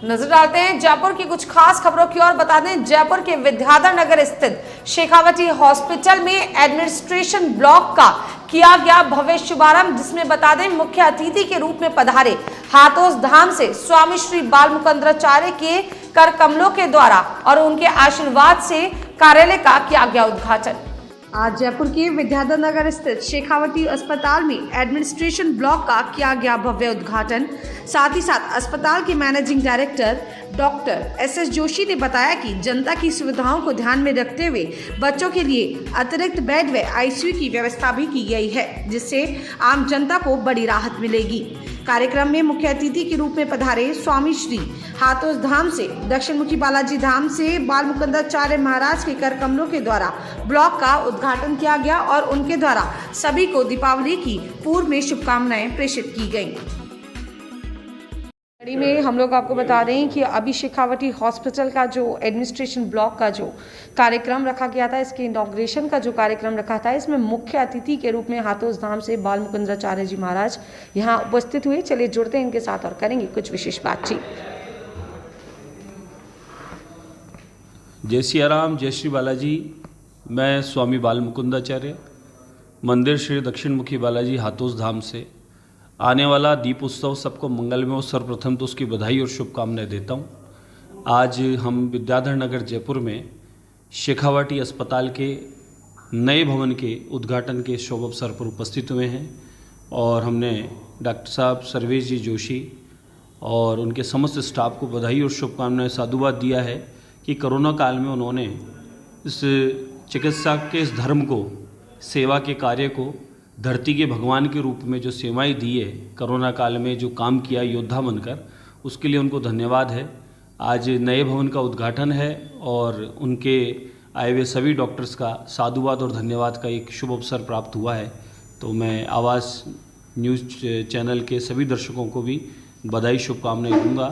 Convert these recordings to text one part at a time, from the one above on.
नजर डालते हैं जयपुर की कुछ खास खबरों की ओर। बता दें, जयपुर के विद्याधर नगर स्थित शेखावटी हॉस्पिटल में एडमिनिस्ट्रेशन ब्लॉक का किया गया भव्य शुभारंभ, जिसमें बता दें मुख्य अतिथि के रूप में पधारे हाथोस धाम से स्वामी श्री बालमुकुंदाचार्य के कर कमलों के द्वारा और उनके आशीर्वाद से कार्यालय का किया गया उद्घाटन। आज जयपुर के विद्याधर नगर स्थित शेखावटी अस्पताल में एडमिनिस्ट्रेशन ब्लॉक का किया गया भव्य उद्घाटन। साथ ही साथ अस्पताल के managing director doctor S Joshi ने बताया कि जनता की सुविधाओं को ध्यान में रखते हुए बच्चों के लिए अतिरिक्त बेड व आईसीयू की व्यवस्था भी की गई है, जिससे आम जनता को बड़ी राहत मिलेगी। कार्यक्रम में मुख्य अतिथि के रूप में पधारे स्वामी श्री हाथोस धाम से दक्षिण मुखी बालाजी धाम से बालमुकुंदाचार्य महाराज के कर कमलों के द्वारा ब्लॉक का उद्घाटन किया गया और उनके द्वारा सभी को दीपावली की पूर्व में शुभकामनाएं प्रेषित की गईं। कड़ी में हम लोग आपको बता रहे हैं कि अभी शेखावटी हॉस्पिटल का जो एडमिनिस्ट्रेशन ब्लॉक का जो कार्यक्रम रखा गया था, इसके इनॉग्रेशन का जो कार्यक्रम रखा था, इसमें मुख्य अतिथि के रूप में हाथोस धाम से बालमुकुंदाचार्य जी महाराज यहाँ उपस्थित हुए। चलिए जुड़ते हैं इनके साथ और करेंगे कुछ विशेष बातचीत। जय सिया राम, जय श्री बालाजी। मैं स्वामी बालमुकुंदाचार्य मंदिर श्री दक्षिण मुखी बालाजी हाथोस धाम से आने वाला दीप उत्सव सबको मंगल में हो, सर्वप्रथम तो उसकी बधाई और शुभकामनाएं देता हूं। आज हम विद्याधर नगर जयपुर में शेखावटी अस्पताल के नए भवन के उद्घाटन के शुभ अवसर पर उपस्थित हुए हैं और हमने डॉक्टर साहब सर्वेश जी जोशी और उनके समस्त स्टाफ को बधाई और शुभकामनाएं साधुवाद दिया है कि कोरोना काल में उन्होंने इस चिकित्सा के इस धर्म को, सेवा के कार्य को धरती के भगवान के रूप में जो सेवाएं दी है, कोरोना काल में जो काम किया योद्धा बनकर, उसके लिए उनको धन्यवाद है। आज नए भवन का उद्घाटन है और उनके आए हुए सभी डॉक्टर्स का साधुवाद और धन्यवाद का एक शुभ अवसर प्राप्त हुआ है। तो मैं आवाज़ न्यूज़ चैनल के सभी दर्शकों को भी बधाई शुभकामनाएं दूंगा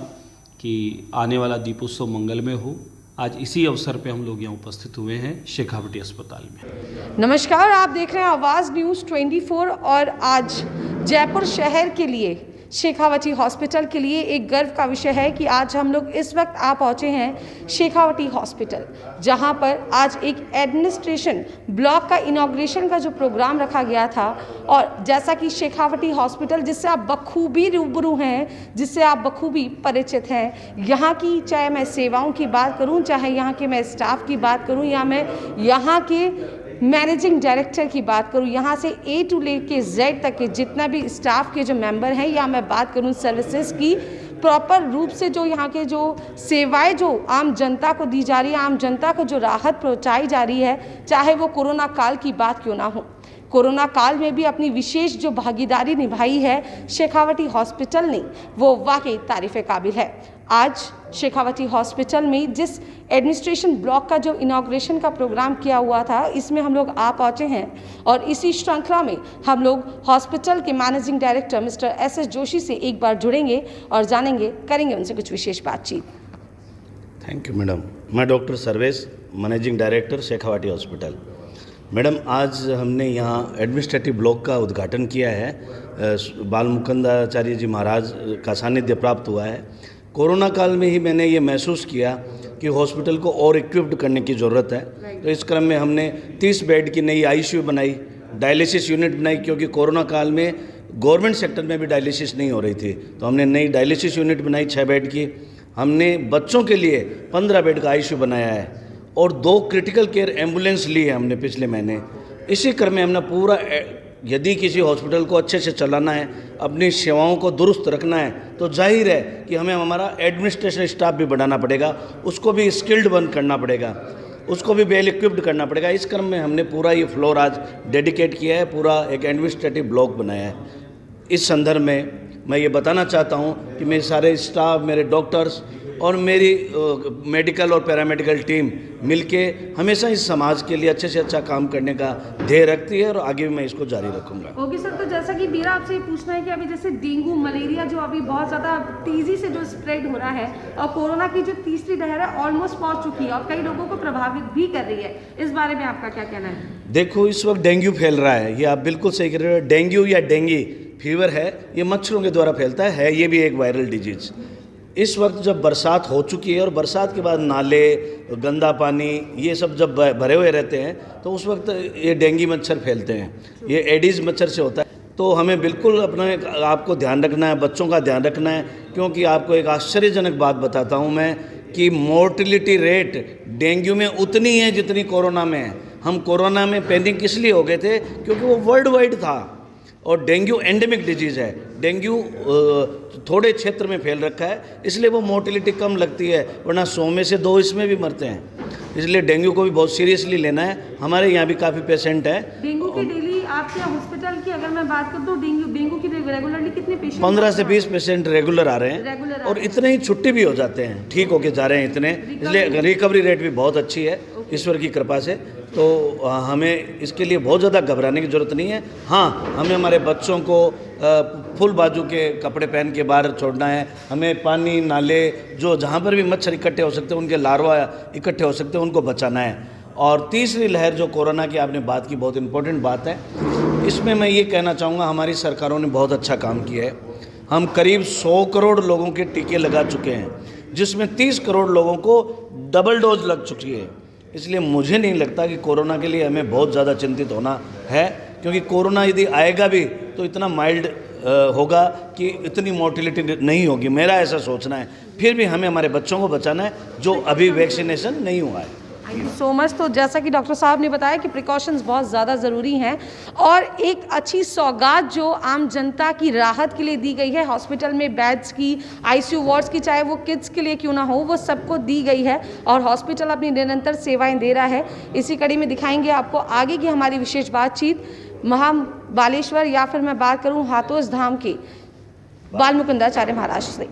कि आने वाला दीपोत्सव मंगलमय हो। आज इसी अवसर पे हम लोग यहाँ उपस्थित हुए हैं शेखावटी अस्पताल में। नमस्कार, आप देख रहे हैं आवाज़ न्यूज़ 24 और आज जयपुर शहर के लिए, शेखावटी हॉस्पिटल के लिए एक गर्व का विषय है कि आज हम लोग इस वक्त आ पहुँचे हैं शेखावटी हॉस्पिटल, जहां पर आज एक एडमिनिस्ट्रेशन ब्लॉक का इनॉग्रेशन का जो प्रोग्राम रखा गया था। और जैसा कि शेखावटी हॉस्पिटल जिससे आप बखूबी रूबरू हैं, जिससे आप बखूबी परिचित हैं, यहाँ की चाहे मैं सेवाओं की बात करूँ, चाहे यहाँ के मैं स्टाफ की बात करूँ, या मैं यहाँ के मैनेजिंग डायरेक्टर की बात करूं, यहाँ से ए टू लेके जेड तक के जितना भी स्टाफ के जो मेंबर हैं, या मैं बात करूं सर्विसेज की, प्रॉपर रूप से जो यहाँ के जो सेवाएं जो आम जनता को दी जा रही है, आम जनता को जो राहत पहुँचाई जा रही है, चाहे वो कोरोना काल की बात क्यों ना हो, कोरोना काल में भी अपनी विशेष जो भागीदारी निभाई है शेखावटी हॉस्पिटल ने, वो वाकई तारीफ़ काबिल है। आज शेखावटी हॉस्पिटल में जिस एडमिनिस्ट्रेशन ब्लॉक का जो इनॉग्रेशन का प्रोग्राम किया हुआ था, इसमें हम लोग आ पहुँचे हैं और इसी श्रृंखला में हम लोग हॉस्पिटल के managing director mister S Joshi से एक बार जुड़ेंगे और जानेंगे, करेंगे उनसे कुछ विशेष बातचीत। Thank you madam. मैं doctor Sarvesh, managing director Shekhawati hospital. Madam, आज हमने यहाँ एडमिनिस्ट्रेटिव ब्लॉक का उद्घाटन किया है। बालमुकुंदाचार्य जी महाराज का सानिध्य प्राप्त हुआ है। कोरोना काल में ही मैंने ये महसूस किया कि हॉस्पिटल को और इक्विप्ड करने की ज़रूरत है। तो इस क्रम में हमने 30 बेड की नई आईसीयू बनाई, डायलिसिस यूनिट बनाई, क्योंकि कोरोना काल में गवर्नमेंट सेक्टर में भी डायलिसिस नहीं हो रही थी। तो हमने नई डायलिसिस यूनिट बनाई 6 बेड की। हमने बच्चों के लिए 15 बेड का आईसीयू बनाया है और 2 क्रिटिकल केयर एम्बुलेंस ली है हमने पिछले महीने। इसी क्रम में हमने पूरा, यदि किसी हॉस्पिटल को अच्छे से चलाना है, अपनी सेवाओं को दुरुस्त रखना है, तो जाहिर है कि हमें हमारा एडमिनिस्ट्रेशन स्टाफ भी बढ़ाना पड़ेगा, उसको भी स्किल्ड बन करना पड़ेगा, उसको भी वेल इक्विप्ड करना पड़ेगा। इस क्रम में हमने पूरा ये फ्लोर आज डेडिकेट किया है, पूरा एक एडमिनिस्ट्रेटिव ब्लॉक बनाया है। इस संदर्भ में मैं ये बताना चाहता हूँ कि मेरे सारे स्टाफ, मेरे डॉक्टर्स और मेरी मेडिकल और पैरामेडिकल टीम मिलके हमेशा इस समाज के लिए अच्छे से अच्छा काम करने का ध्येय रखती है और आगे भी मैं इसको जारी रखूंगा। ओके सर, तो जैसा कि मेरा आपसे पूछना है कि अभी जैसे डेंगू, मलेरिया जो अभी बहुत ज़्यादा तेज़ी से जो स्प्रेड हो रहा है और कोरोना की जो तीसरी लहर है ऑलमोस्ट पहुँच चुकी है और कई लोगों को प्रभावित भी कर रही है, इस बारे में आपका क्या कहना है? देखो, इस वक्त डेंगू फैल रहा है, ये आप बिल्कुल सही कह रहे हो। डेंगू या डेंगी फीवर है, ये मच्छरों के द्वारा फैलता है, ये भी एक वायरल डिजीज। इस वक्त जब बरसात हो चुकी है और बरसात के बाद नाले, गंदा पानी ये सब जब भरे हुए रहते हैं तो उस वक्त ये डेंगू मच्छर फैलते हैं, ये एडिस मच्छर से होता है। तो हमें बिल्कुल अपने आपको ध्यान रखना है, बच्चों का ध्यान रखना है, क्योंकि आपको एक आश्चर्यजनक बात बताता हूँ मैं कि मोर्टिलिटी रेट डेंगू में उतनी है जितनी कोरोना में है। हम कोरोना में पैनिक किस लिए हो गए थे, क्योंकि वो वर्ल्ड वाइड था और डेंगू एंडेमिक डिजीज़ है। डेंगू थोड़े क्षेत्र में फैल रखा है, इसलिए वो मोर्टिलिटी कम लगती है, वरना 100 में से 2 इसमें भी मरते हैं। इसलिए डेंगू को भी बहुत सीरियसली लेना है। हमारे यहाँ भी काफ़ी पेशेंट हैं। डेंगू के डेली आपके हॉस्पिटल की अगर मैं बात करूँ तो डेंगू की रेगुलरली कितने पेशेंट? 15 से 20 पेशेंट रेगुलर आ रहे हैं रेगुलर और इतने ही छुट्टी भी हो जाते हैं, ठीक होके जा रहे हैं इतने, इसलिए रिकवरी रेट भी बहुत अच्छी है ईश्वर की कृपा से। तो हमें इसके लिए बहुत ज़्यादा घबराने की ज़रूरत नहीं है। हाँ, हमें हमारे बच्चों को फुल बाजू के कपड़े पहन के बाहर छोड़ना है। हमें पानी, नाले, जो जहाँ पर भी मच्छर इकट्ठे हो सकते हैं, उनके लार्वा इकट्ठे हो सकते हैं, उनको बचाना है। और तीसरी लहर जो कोरोना की आपने बात की, बहुत इंपॉर्टेंट बात है। इसमें मैं ये कहना चाहूँगा, हमारी सरकारों ने बहुत अच्छा काम किया है। हम करीब 100 करोड़ लोगों के टीके लगा चुके हैं, जिसमें 30 करोड़ लोगों को डबल डोज लग चुकी है। इसलिए मुझे नहीं लगता कि कोरोना के लिए हमें बहुत ज़्यादा चिंतित होना है, क्योंकि कोरोना यदि आएगा भी तो इतना माइल्ड होगा कि इतनी मोर्टिलिटी नहीं होगी, मेरा ऐसा सोचना है। फिर भी हमें हमारे बच्चों को बचाना है जो अभी वैक्सीनेशन नहीं हुआ है। Thank you so much. तो जैसा कि डॉक्टर साहब ने बताया कि प्रिकॉशंस बहुत ज़्यादा ज़रूरी हैं और एक अच्छी सौगात जो आम जनता की राहत के लिए दी गई है, हॉस्पिटल में बेड्स की, आईसीयू वार्ड्स की, चाहे वो किड्स के लिए क्यों ना हो, वो सबको दी गई है और हॉस्पिटल अपनी निरंतर सेवाएं दे रहा है। इसी कड़ी में दिखाएंगे आपको आगे की हमारी विशेष बातचीत महाबालेश्वर या फिर मैं बात करूँ हाथोस धाम के बाल मुकुंदाचार्य महाराज से।